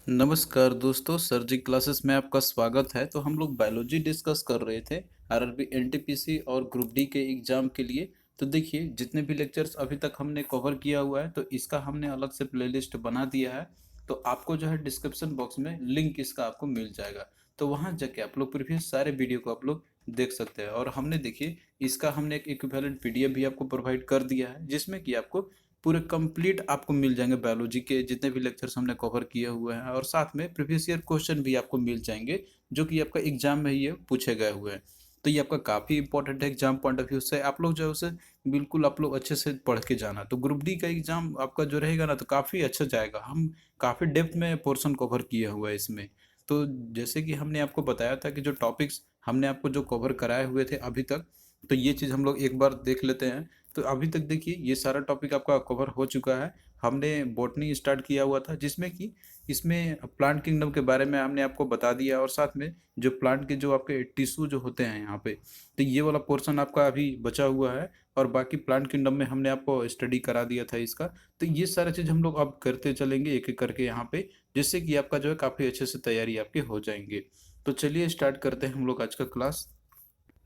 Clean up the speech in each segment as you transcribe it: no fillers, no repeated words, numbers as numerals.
नमस्कार दोस्तों, सर्जी क्लासेस में आपका स्वागत है। तो हम लोग बायोलॉजी डिस्कस कर रहे थे आरआरबी एनटीपीसी और ग्रुप डी के एग्जाम के लिए। तो देखिए, जितने भी लेक्चर्स अभी तक हमने कवर किया हुआ है तो इसका हमने अलग से प्लेलिस्ट बना दिया है। तो आपको जो है डिस्क्रिप्शन बॉक्स में लिंक इसका आपको मिल जाएगा। तो वहाँ जाके आप लोग प्रीवियस सारे वीडियो को आप लोग देख सकते हैं। और हमने देखिए इसका हमने एक इक्विवेलेंट पीडीएफ भी आपको प्रोवाइड कर दिया है, जिसमें कि आपको पूरे कंप्लीट आपको मिल जाएंगे बायोलॉजी के जितने भी लेक्चर्स हमने कवर किए हुए हैं, और साथ में प्रीवियस ईयर क्वेश्चन भी आपको मिल जाएंगे जो कि आपका एग्जाम में ये पूछे गए हुए हैं। तो ये आपका काफ़ी इंपॉर्टेंट है एग्जाम पॉइंट ऑफ व्यू से। आप लोग जो है उसे बिल्कुल आप लोग अच्छे से पढ़ के जाना। तो ग्रुप डी का एग्जाम आपका जो रहेगा ना, तो काफ़ी अच्छा जाएगा। हम काफ़ी डेप्थ में पोर्शन कवर किया हुआ है इसमें। तो जैसे कि हमने आपको बताया था कि जो टॉपिक्स हमने आपको जो कवर कराए हुए थे अभी तक, तो ये चीज़ हम लोग एक बार देख लेते हैं। तो अभी तक देखिए ये सारा टॉपिक आपका कवर हो चुका है। हमने बॉटनी स्टार्ट किया हुआ था, जिसमें कि इसमें प्लांट किंगडम के बारे में हमने आपको बता दिया, और साथ में जो प्लांट के जो आपके टिश्यू जो होते हैं यहाँ पे, तो ये वाला पोर्शन आपका अभी बचा हुआ है। और बाकी प्लांट किंगडम में हमने आपको स्टडी करा दिया था इसका। तो ये सारा चीज़ हम लोग अब करते चलेंगे एक एक करके यहाँ पे, जिससे कि आपका जो है काफ़ी अच्छे से तैयारी आपके हो जाएंगे। तो चलिए स्टार्ट करते हैं हम लोग आज का क्लास।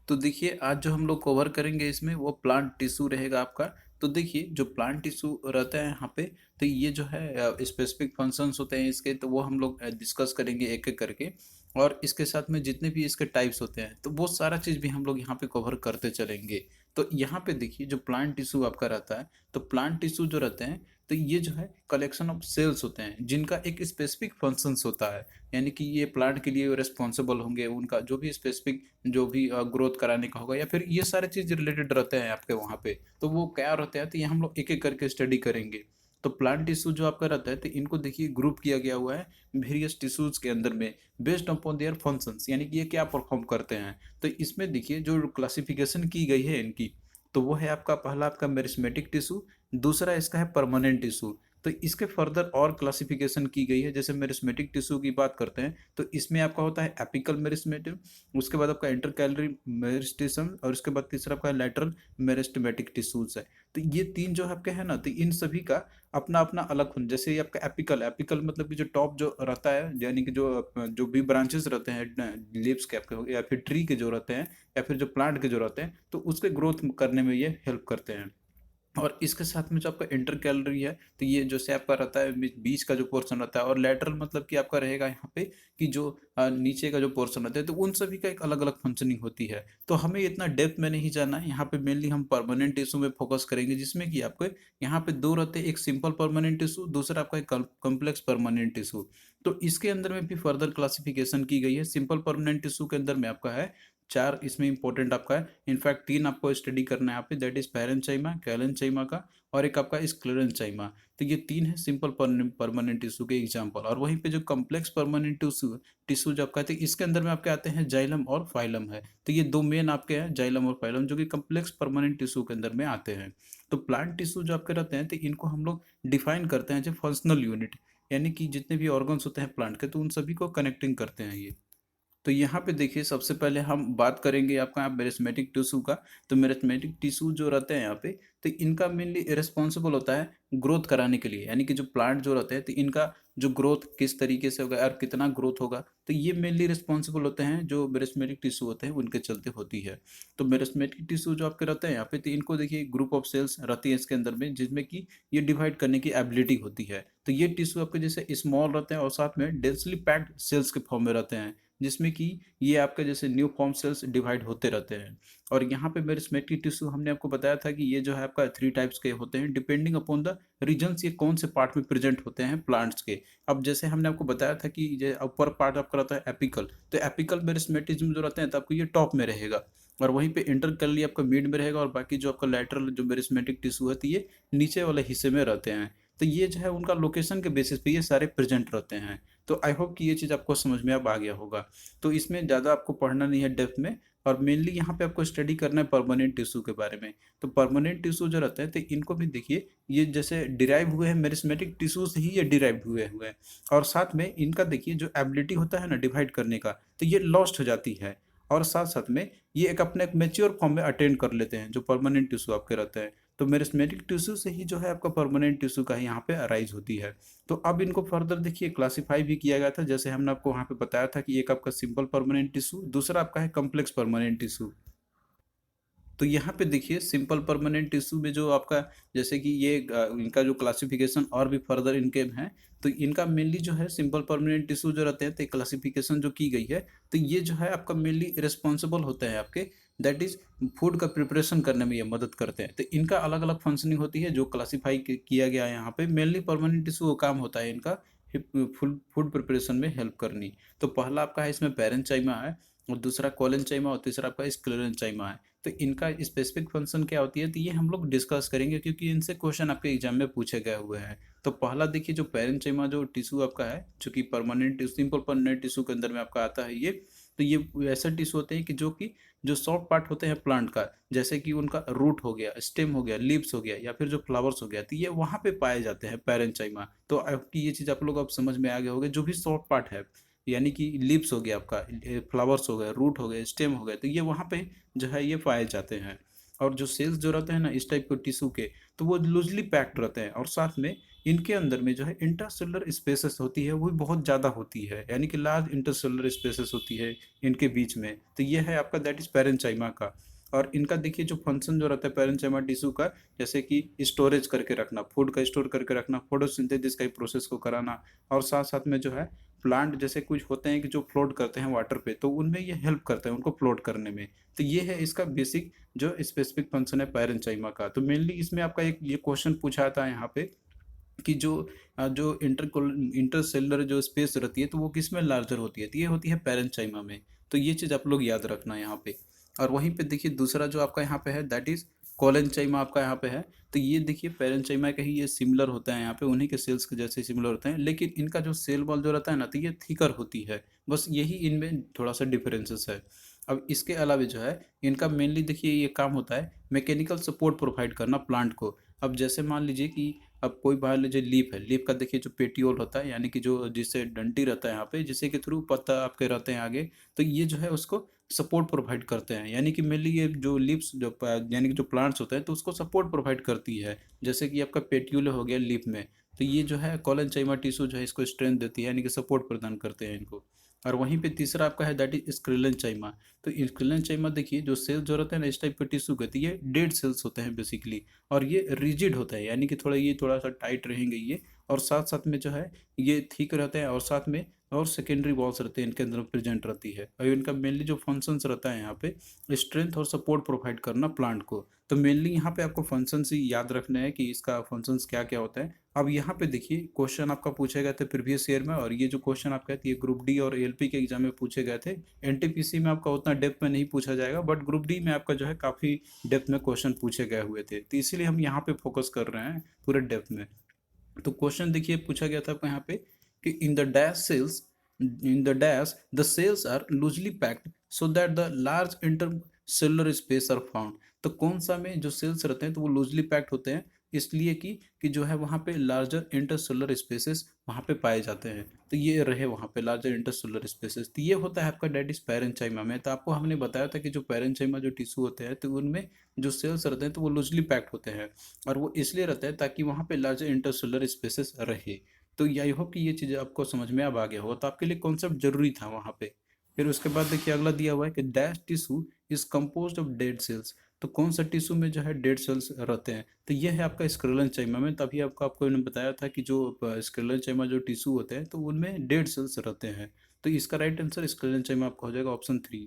तो देखिए, आज जो हम लोग कवर करेंगे इसमें वो प्लांट टिश्यू रहेगा आपका। तो देखिए, जो प्लांट टिश्यू रहता है यहाँ पे, तो ये जो है स्पेसिफिक फंक्शंस होते हैं इसके, तो वो हम लोग डिस्कस करेंगे एक एक करके। और इसके साथ में जितने भी इसके टाइप्स होते हैं तो वो सारा चीज़ भी हम लोग यहाँ पे कवर करते चलेंगे। तो यहाँ पे देखिए, जो प्लांट टिश्यू आपका रहता है, तो प्लांट टिश्यू जो रहते हैं, तो ये जो है कलेक्शन ऑफ सेल्स होते हैं जिनका एक स्पेसिफिक फंक्शंस होता है। यानी कि ये प्लांट के लिए रिस्पॉन्सिबल होंगे, उनका जो भी स्पेसिफिक जो भी ग्रोथ कराने का होगा, या फिर ये सारे चीज़ रिलेटेड रहते हैं आपके वहाँ पे, तो वो क्या रहते हैं, तो ये हम लोग एक एक करके स्टडी करेंगे। तो प्लांट टिश्यू जो आपका रहता है, तो इनको देखिए ग्रुप किया गया हुआ है वेरियस टिश्यूज के अंदर में, बेस्ड अपॉन देयर फंक्शंस, यानी कि ये क्या परफॉर्म करते हैं। तो इसमें देखिए जो क्लासिफिकेशन की गई है इनकी, तो वो है आपका पहला आपका मेरिस्मेटिक टिश्यू, दूसरा इसका है परमानेंट टिश्यू। तो इसके फर्दर और क्लासिफिकेशन की गई है। जैसे मेरिस्मेटिक टिश्यू की बात करते हैं, तो इसमें आपका होता है एपिकल मेरिस्मेटिक, उसके बाद आपका इंटरकैलरी मेरिस्टेशन, और उसके बाद तीसरा आपका लैटरल मेरिस्टेमेटिक टिश्यूज है। तो ये तीन जो आपके हैं ना, तो इन सभी का अपना अपना अलग फंक्शन। जैसे ये आपका एपिकल, एपिकल मतलब कि जो टॉप जो रहता है, यानी कि जो जो भी ब्रांचेस रहते हैं लीव्स के आपके, या फिर ट्री के जो रहते हैं, या फिर जो प्लांट के जो रहते हैं, तो उसके ग्रोथ करने में ये हेल्प करते हैं। और इसके साथ में जो आपका इंटर कैलोरी है, तो ये जैसे आपका रहता है बीच का जो पोर्शन रहता है, और लेटरल मतलब कि आपका रहेगा यहाँ पे कि जो नीचे का जो पोर्शन रहता है, तो उन सभी का एक अलग अलग फंक्शनिंग होती है। तो हमें इतना डेप्थ में नहीं जाना है यहाँ पे। मेनली हम परमानेंट टिश्यू में फोकस करेंगे, जिसमें कि आपको यहाँ पे दो रहते हैं, एक सिंपल परमानेंट टिश्यू, दूसरा आपका एक कॉम्प्लेक्स परमानेंट टिश्यू। तो इसके अंदर में भी फर्दर क्लासिफिकेशन की गई है। सिंपल परमानेंट टिश्यू के अंदर में आपका है चार, इसमें इंपॉर्टेंट आपका है, इनफैक्ट तीन आपको स्टडी करना है यहाँ पे, दैट इज पैरेंचाइमा, कैलेंचाइमा का, और एक आपका स्क्लेरेंचाइमा। तो ये तीन है सिंपल परमानेंट टिश्यू के एग्जांपल। और वहीं पे जो कॉम्प्लेक्स परमानेंट टिश्यू टिश्यू जो आपका है, तो इसके अंदर में आपके आते हैं जाइलम और फाइलम है। तो ये दो मेन आपके हैं, जाइलम और फाइलम, जो कि कॉम्प्लेक्स परमानेंट टिश्यू के अंदर में आते हैं। तो प्लांट टिश्यू जो आपके रहते हैं, तो इनको हम लोग डिफाइन करते हैं जो फंक्शनल यूनिट, यानी कि जितने भी ऑर्गन्स होते हैं प्लांट के, तो उन सभी को कनेक्टिंग करते हैं ये। तो यहाँ पे देखिए, सबसे पहले हम बात करेंगे आपका यहाँ मेरिस्मेटिक टिश्यू का। तो मेरिस्मेटिक टिश्यू जो रहते हैं यहाँ पे, तो इनका मेनली रिस्पॉन्सिबल होता है ग्रोथ कराने के लिए, यानी कि जो प्लांट जो रहते हैं, तो इनका जो ग्रोथ किस तरीके से होगा और कितना ग्रोथ होगा, तो ये मेनली रिस्पॉन्सिबल होते हैं जो मेरिस्मेटिक टिश्यू होते हैं उनके चलते होती है। तो मेरिस्मेटिक टिश्यू जो आपके रहते हैं यहाँ पे, तो इनको देखिए ग्रुप ऑफ सेल्स रहती है इसके अंदर में, जिसमें कि ये डिवाइड करने की एबिलिटी होती है। तो ये टिश्यू आपके जैसे स्मॉल रहते हैं, और साथ में डेंसली पैक्ड सेल्स के फॉर्म में रहते हैं, जिसमें कि ये आपके जैसे न्यू फॉर्म सेल्स डिवाइड होते रहते हैं। और यहाँ पे मेरिस्मेटिक टिश्यू हमने आपको बताया था कि ये जो है आपका थ्री टाइप्स के होते हैं, डिपेंडिंग अपॉन द रीजन्स, ये कौन से पार्ट में प्रेजेंट होते हैं प्लांट्स के। अब जैसे हमने आपको बताया था कि ये अपर पार्ट आपका रहता है एपिकल, तो एपिकल मेरिस्मेटिज्म जो रहते हैं, तो आपको ये टॉप में रहेगा, और वहीं पे इंटरकैलरी आपका मिड में रहेगा, और बाकी जो आपका लैटरल जो मेरिस्मेटिक टिश्यू है, तो ये नीचे वाले हिस्से में रहते हैं। तो ये जो है उनका लोकेशन के बेसिस पे ये सारे प्रेजेंट रहते हैं। तो आई होप कि ये चीज़ आपको समझ में अब आ गया होगा। तो इसमें ज़्यादा आपको पढ़ना नहीं है डेप्थ में, और मेनली यहाँ पे आपको स्टडी करना है परमानेंट टिश्यू के बारे में। तो परमानेंट टिश्यू जो रहते हैं, तो इनको भी देखिए, ये जैसे डिराइव हुए हैं मेरिस्मेटिक टिश्यू से ही ये डिराइव हुए हुए हैं। और साथ में इनका देखिए जो एबिलिटी होता है ना डिवाइड करने का, तो ये लॉस्ट हो जाती है। और साथ साथ में ये एक अपने एक मेच्योर फॉर्म में अटेंड कर लेते हैं जो परमानेंट टिश्यू आपके रहते हैं। तो मेरिस्टेमेटिक टिश्यू से ही जो है आपका परमानेंट टिश्यू का ही यहाँ पे अराइज होती है। तो अब इनको फर्दर देखिए क्लासीफाई भी किया गया था, जैसे हमने आपको वहाँ पे बताया था कि एक आपका सिंपल परमानेंट टिश्यू, दूसरा आपका है कॉम्प्लेक्स परमानेंट टिश्यू। तो यहाँ पे देखिए सिंपल परमानेंट टिश्यू में जो आपका, जैसे कि ये इनका जो क्लासिफिकेशन और भी फर्दर इनके हैं, तो इनका मेनली जो है सिंपल परमानेंट टिश्यू जो रहते हैं, तो क्लासिफिकेशन जो की गई है, तो ये जो है आपका मेनली रिस्पॉन्सिबल होते हैं आपके, दैट इज फूड का प्रिपरेशन करने में ये मदद करते हैं। तो इनका अलग अलग फंक्शनिंग होती है जो क्लासीफाई किया गया है यहाँ पे। मेनली परमानेंट टिश्यू का काम होता है इनका फूड फूड प्रिपरेशन में हेल्प करनी। तो पहला आपका है इसमें पैरेंचाइमा है, और दूसरा कोलेंचाइमा, और तीसरा आपका स्क्लेरेंचाइमा है। तो इनका स्पेसिफिक फंक्शन क्या होती है, तो ये हम लोग डिस्कस करेंगे क्योंकि इनसे क्वेश्चन आपके एग्जाम में पूछे गए हुए हैं। तो पहला देखिए जो पैरेंचाइमा जो टिश्यू आपका है, जो कि परमानेंट सिंपल परमानेंट टिश्यू के अंदर में आपका आता है ये। तो ये ऐसे टिश्यू होते हैं कि जो सॉफ्ट पार्ट होते हैं प्लांट का, जैसे कि उनका रूट हो गया, स्टेम हो गया, लीव्स हो गया, या फिर जो फ्लावर्स हो गया, तो ये वहाँ पे पाए जाते हैं पैरेंचाइमा। तो आपकी ये चीज़ आप लोग अब समझ में आ गए होंगे, जो भी सॉफ्ट पार्ट है, यानी कि लीव्स हो गया आपका, फ्लावर्स हो गए, रूट हो गए, स्टेम हो गए, तो ये वहाँ पे जो है ये पाए जाते हैं। और जो सेल्स जो रहते हैं ना इस टाइप के टिश्यू के, तो वो लूजली पैक्ड रहते हैं, और साथ में इनके अंदर में जो है इंटरसेलुलर स्पेसेस होती है वो भी बहुत ज़्यादा होती है, यानी कि लार्ज इंटरसेलुलर स्पेसेस होती है इनके बीच में। तो ये है आपका दैट इज पैरेंचाइमा का। और इनका देखिए जो फंक्शन जो रहता है पैरेंचाइमा टिश्यू का, जैसे कि स्टोरेज करके रखना, फूड का स्टोर करके रखना, फोटोसिंथेसिस का प्रोसेस को कराना, और साथ साथ में जो है प्लांट जैसे कुछ होते हैं कि जो फ्लोट करते हैं वाटर पे, तो उनमें ये हेल्प करता है उनको फ्लोट करने में। तो ये है इसका बेसिक जो स्पेसिफिक फंक्शन है पैरेंचाइमा का। तो मेनली इसमें आपका एक ये क्वेश्चन पूछा था यहाँ पे कि जो इंटरसेलुलर जो स्पेस रहती है, तो वो किस में लार्जर होती है, तो ये होती है पैरेंचाइमा में। तो ये चीज़ आप लोग याद रखना यहाँ पे। और वहीं पे देखिए दूसरा जो आपका यहाँ पे है दैट इज कोलेंचाइमा आपका यहाँ पे है। तो ये देखिए पैरेंचाइमा का ही ये सिमिलर होता है यहाँ पे, उन्हीं के सेल्स के जैसे सिमिलर होते हैं, लेकिन इनका जो सेल वॉल जो रहता है ना, तो ये थिकर होती है। बस यही इनमें थोड़ा सा डिफरेंसेस है। अब इसके अलावा जो है इनका मेनली देखिए ये काम होता है मैकेनिकल सपोर्ट प्रोवाइड करना प्लांट को। अब जैसे मान लीजिए कि अब कोई मान लीजिए लीफ है, लीफ का देखिए जो पेटियोल होता है, यानी कि जो जिससे डंटी रहता है यहाँ पे, जिससे के थ्रू पत्ता आपके रहते हैं आगे, तो ये जो है उसको सपोर्ट प्रोवाइड करते हैं। यानी कि मेनली ये जो लीव्स जो यानी कि जो प्लांट्स होते हैं, तो उसको सपोर्ट प्रोवाइड करती है, जैसे कि आपका पेट्यूल हो गया लीफ में। तो ये जो है कोलेंचाइमा टिश्यू जो है इसको स्ट्रेंथ देती है, यानी कि सपोर्ट प्रदान करते हैं इनको। और वहीं पे तीसरा आपका है दैट इज स्क्लेरेंचाइमा। तो स्क्लेरेंचाइमा देखिए जो सेल्स जो रहते हैं ना इस टाइप के टिश्यू के, तो ये डेड सेल्स होते हैं बेसिकली, और ये रिजिड होता है, यानी कि थोड़ा सा टाइट रहेंगे ये, और साथ साथ में जो है ये थिक रहते हैं, और साथ में और सेकेंडरी वॉल्स रहते हैं इनके अंदर प्रेजेंट रहती है। और इनका मेनली जो फंक्शंस रहता है यहाँ पे स्ट्रेंथ और सपोर्ट प्रोवाइड करना प्लांट को। तो मेनली यहाँ पे आपको फंक्शंस ही याद रखना है कि इसका फंक्शंस क्या क्या होता है। अब यहाँ पे देखिए क्वेश्चन आपका पूछे गए थे प्रीवियस ईयर में, और ये जो क्वेश्चन आपका है ये ग्रुप डी और एलपी के एग्जाम में पूछे गए थे। एनटीपीसी में आपका उतना डेप्थ में नहीं पूछा जाएगा, बट ग्रुप डी में आपका जो है काफ़ी डेप्थ में क्वेश्चन पूछे गए हुए थे, तो इसीलिए हम यहाँ पे फोकस कर रहे हैं पूरे डेप्थ में। तो क्वेश्चन देखिए पूछा गया था आपको यहाँ पे कि in the dash the cells are loosely packed so that the large intercellular space are found. तो कौन सा में जो सेल्स रहते हैं तो वो लूजली पैक्ड होते हैं, इसलिए कि जो है वहाँ पे लार्जर इंटरसेलुलर स्पेसेस वहाँ पे पाए जाते हैं। तो ये रहे वहाँ पे लार्जर इंटरसेलुलर स्पेसेस, तो ये होता है आपका डेट इज पैरेंचाइमा में। तो आपको हमने बताया था कि जो पैरेंचाइमा जो टिश्यू होते हैं, तो उनमें जो सेल्स रहते हैं तो वो लूजली पैक्ड होते हैं, और वो इसलिए रहता है ताकि वहाँ पे लार्जर इंटरसेलुलर स्पेसेस रहे। तो आई होप कि ये चीज़ आपको समझ में अब आ गया होगा, तो आपके लिए कॉन्सेप्ट जरूरी था वहाँ पे। फिर उसके बाद देखिए अगला दिया हुआ है कि dash tissue is compose of dead cells. तो कौन सा टिश्यू में जो है डेड सेल्स रहते हैं, तो ये है आपका स्क्लेरेंचाइमा में। तभी आपको मैंने बताया था कि जो स्क्लेरेंचाइमा जो टिश्यू होते हैं तो उनमें डेड सेल्स रहते हैं। तो इसका राइट आंसर स्क्लेरेंचाइमा आपका हो जाएगा ऑप्शन 3।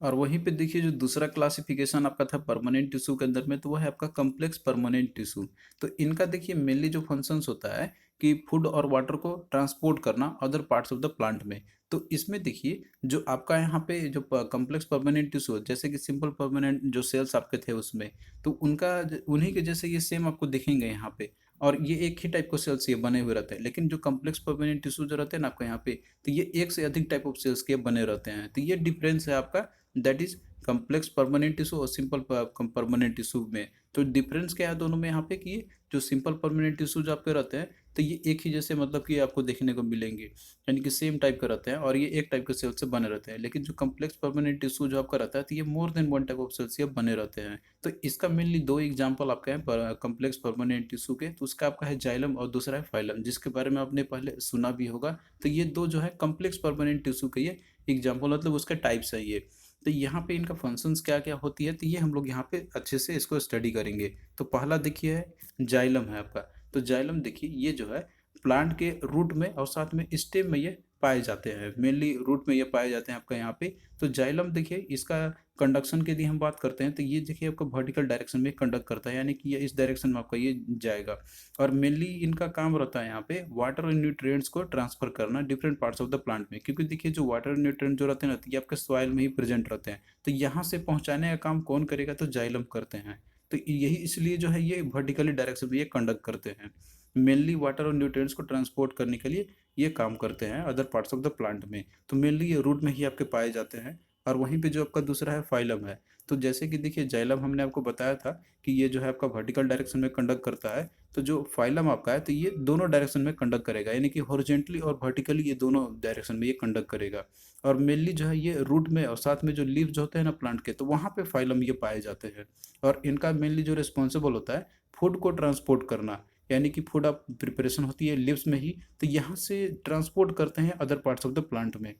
और वहीं पे देखिए जो दूसरा क्लासिफिकेशन आपका था परमानेंट टिश्यू के अंदर में, तो वो है आपका कम्प्लेक्स परमानेंट टिश्यू। तो इनका देखिए मेनली जो फंक्शंस होता है कि फूड और वाटर को ट्रांसपोर्ट करना other parts of the plant में। तो इसमें देखिए जो आपका यहाँ पे जो कम्प्लेक्स परमानेंट टिश्यू, जैसे कि सिंपल परमानेंट जो सेल्स आपके थे उसमें, तो उन्हीं के जैसे ये सेम आपको दिखेंगे यहाँ पे, और ये एक ही टाइप के सेल्स ये बने हुए रहते हैं। लेकिन जो कम्प्लेक्स परमानेंट टिश्यू जो रहते हैं ना आपका यहाँ पे, तो ये एक से अधिक टाइप ऑफ सेल्स के बने रहते हैं। तो ये डिफरेंस है आपका, that is complex permanent tissue और सिंपल परमानेंट टिश्यू में। तो डिफरेंस क्या है दोनों में यहाँ पे कि ये जो सिंपल परमानेंट टिश्यू जो आपके रहते हैं तो ये एक ही जैसे मतलब कि आपको देखने को मिलेंगे, यानी कि सेम टाइप के रहते हैं और ये एक टाइप के सेल से बने रहते हैं। लेकिन जो कम्प्लेक्स परमानेंट टिश्यू जो आपका रहता है तो ये more than one type of cell से बने रहते हैं। तो इसका मेनली दो एग्जाम्पल आपका है कम्प्लेक्स परमानेंट टिश्यू के, तो उसका आपका है जाइलम और दूसरा है फाइलम, जिसके बारे में आपने पहले सुना भी होगा। तो ये दो जो है कम्प्लेक्स परमानेंट टिश्यू के ये एग्जाम्पल मतलब उसका टाइप्स है ये। तो यहाँ पे इनका फंक्शंस क्या क्या होती है तो ये हम लोग यहाँ पे अच्छे से इसको स्टडी करेंगे। तो पहला देखिए है जाइलम है आपका। तो जाइलम देखिए ये जो है प्लांट के रूट में और साथ में स्टेम में ये पाए जाते हैं, मेनली रूट में ये पाए जाते हैं आपका यहाँ पे। तो जाइलम देखिए इसका कंडक्शन की यदि हम बात करते हैं तो ये देखिए आपका वर्टिकल डायरेक्शन में कंडक्ट करता है, यानी कि ये इस डायरेक्शन में आपका ये जाएगा। और मेनली इनका काम रहता है यहाँ पे वाटर और न्यूट्रिएंट्स को ट्रांसफर करना different parts of the plant में, क्योंकि देखिए जो वाटर न्यूट्रिएंट जो रहते हैं ना ये आपके सॉइल में ही प्रेजेंट रहते हैं। तो यहाँ से पहुँचाने का काम कौन करेगा तो जाइलम करते हैं। तो यही इसलिए जो है ये वर्टिकली डायरेक्शन में ये कंडक्ट करते हैं, मेनली वाटर और न्यूट्रिएंट्स को ट्रांसपोर्ट करने के लिए ये काम करते हैं other parts of the plant में। तो मेनली ये रूट में ही आपके पाए जाते हैं। और वहीं पे जो आपका दूसरा है फाइलम है। तो जैसे कि देखिए जाइलम हमने आपको बताया था कि ये जो है आपका वर्टिकल डायरेक्शन में कंडक्ट करता है। तो जो फाइलम आपका है तो ये दोनों डायरेक्शन में कंडक्ट करेगा, यानी कि हॉरिजॉन्टली और वर्टिकली ये दोनों डायरेक्शन में ये कंडक्ट करेगा। और मेनली जो है ये रूट में और साथ में जो लीव्स होते हैं ना प्लांट के, तो वहाँ पे फाइलम ये पाए जाते हैं। और इनका मेनली जो रिस्पॉन्सिबल होता है फूड को ट्रांसपोर्ट करना, यानी कि फूड आप प्रिपरेशन होती है लिव्स में ही, तो यहाँ से ट्रांसपोर्ट करते हैं other parts of the plant में।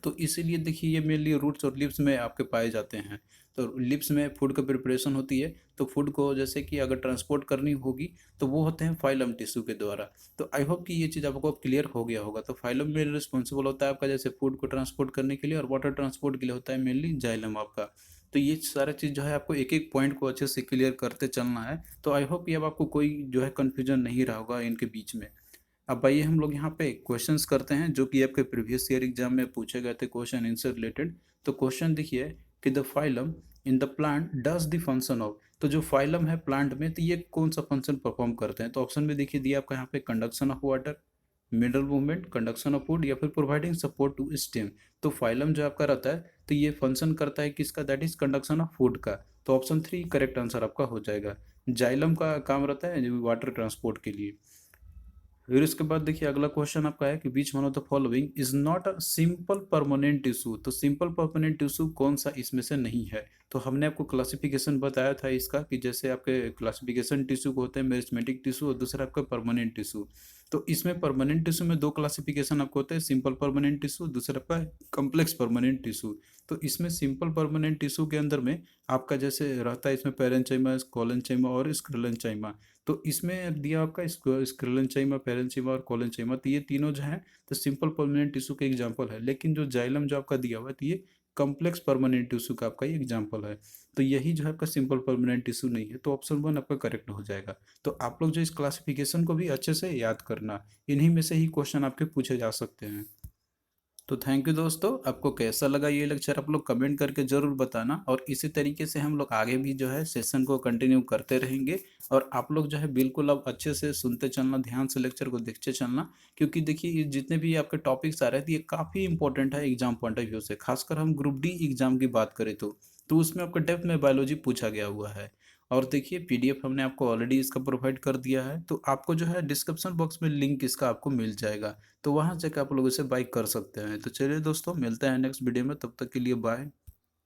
तो इसीलिए देखिए ये मेनली रूट्स और लिव्स में आपके पाए जाते हैं। तो लिव्स में फूड का प्रिपरेशन होती है, तो फूड को जैसे कि अगर ट्रांसपोर्ट करनी होगी तो वो होते हैं फाइलम टिश्यू के द्वारा। तो आई होप कि ये चीज़ आपको अब क्लियर हो गया होगा। तो फाइलम में रिस्पॉन्सिबल होता है आपका जैसे फूड को ट्रांसपोर्ट करने के लिए, और वाटर ट्रांसपोर्ट के लिए होता है मेनली जाइलम आपका। तो ये सारा चीज़ जो है आपको एक एक पॉइंट को अच्छे से क्लियर करते चलना है। तो आई होप ये अब आपको कोई जो है कन्फ्यूजन नहीं रहा होगा इनके बीच में। अब आइए हम लोग यहाँ पे क्वेश्चंस करते हैं जो कि आपके प्रीवियस ईयर एग्जाम में पूछे गए थे क्वेश्चन इनसे रिलेटेड। तो क्वेश्चन देखिए कि the phylum in the plant does the function of. तो जो फाइलम है प्लांट में तो ये कौन सा फंक्शन परफॉर्म करते हैं। तो ऑप्शन में देखिए दिया आपका यहाँ पे conduction of water, mineral movement, conduction of food, या फिर प्रोवाइडिंग सपोर्ट टू स्टेम। तो फाइलम जो आपका रहता है तो ये फंक्शन करता है किसका, that is conduction of food का। तो ऑप्शन 3 करेक्ट आंसर आपका हो जाएगा। जाइलम का काम रहता है वाटर ट्रांसपोर्ट के लिए। फिर इसके बाद देखिए अगला क्वेश्चन आपका है कि which one of the following is not a simple permanent tissue. तो सिंपल परमानेंट टिश्यू कौन सा इसमें से नहीं है। तो हमने आपको क्लासिफिकेशन बताया था इसका कि जैसे आपके क्लासिफिकेशन टिश्यू को होते हैं मेरिस्मेटिक टिश्यू और दूसरा आपका परमानेंट टिश्यू। तो इसमें परमानेंट टिश्यू में दो क्लासिफिकेशन आपको होते हैं, सिंपल परमानेंट टिश्यू, दूसरा आपका कम्प्लेक्स परमानेंट टिश्यू। तो इसमें सिंपल परमानेंट टिश्यू के अंदर में आपका जैसे रहता है इसमें पेरेंचाइमा, कोलेंचाइमा और स्क्लेरेंचाइमा। तो इसमें दिया आपका स्क्लेरेंचाइमा, पेरेंचाइमा और कोलेंचाइमा, तो ये तीनों जो है तो सिंपल परमानेंट टिश्यू के एग्जांपल है। लेकिन जो जाइलम जो आपका दिया हुआ है तो ये कम्प्लेक्स परमानेंट टिश्यू का आपका ये एग्जांपल है। तो यही जो है आपका सिंपल परमानेंट टिश्यू नहीं है। तो ऑप्शन 1 आपका करेक्ट हो जाएगा। तो आप लोग जो इस क्लासिफिकेशन को भी अच्छे से याद करना, इन्हीं में से ही क्वेश्चन आपके पूछे जा सकते हैं। तो थैंक यू दोस्तों, आपको कैसा लगा ये लेक्चर आप लोग कमेंट करके ज़रूर बताना। और इसी तरीके से हम लोग आगे भी जो है सेशन को कंटिन्यू करते रहेंगे। और आप लोग जो है बिल्कुल अब अच्छे से सुनते चलना, ध्यान से लेक्चर को देखते चलना, क्योंकि देखिए ये जितने भी आपके टॉपिक्स आ रहे थे ये काफ़ी इंपॉर्टेंट है एग्जाम पॉइंट ऑफ व्यू से। खासकर हम ग्रुप डी एग्जाम की बात करें तो उसमें आपका डेप्थ में बायोलॉजी पूछा गया हुआ है। और देखिए पीडीएफ हमने आपको ऑलरेडी इसका प्रोवाइड कर दिया है, तो आपको जो है डिस्क्रिप्शन बॉक्स में लिंक इसका आपको मिल जाएगा। तो वहाँ जाकर आप लोग इसे बाय कर सकते हैं। तो चलिए दोस्तों मिलते हैं नेक्स्ट वीडियो में, तब तक के लिए बाय।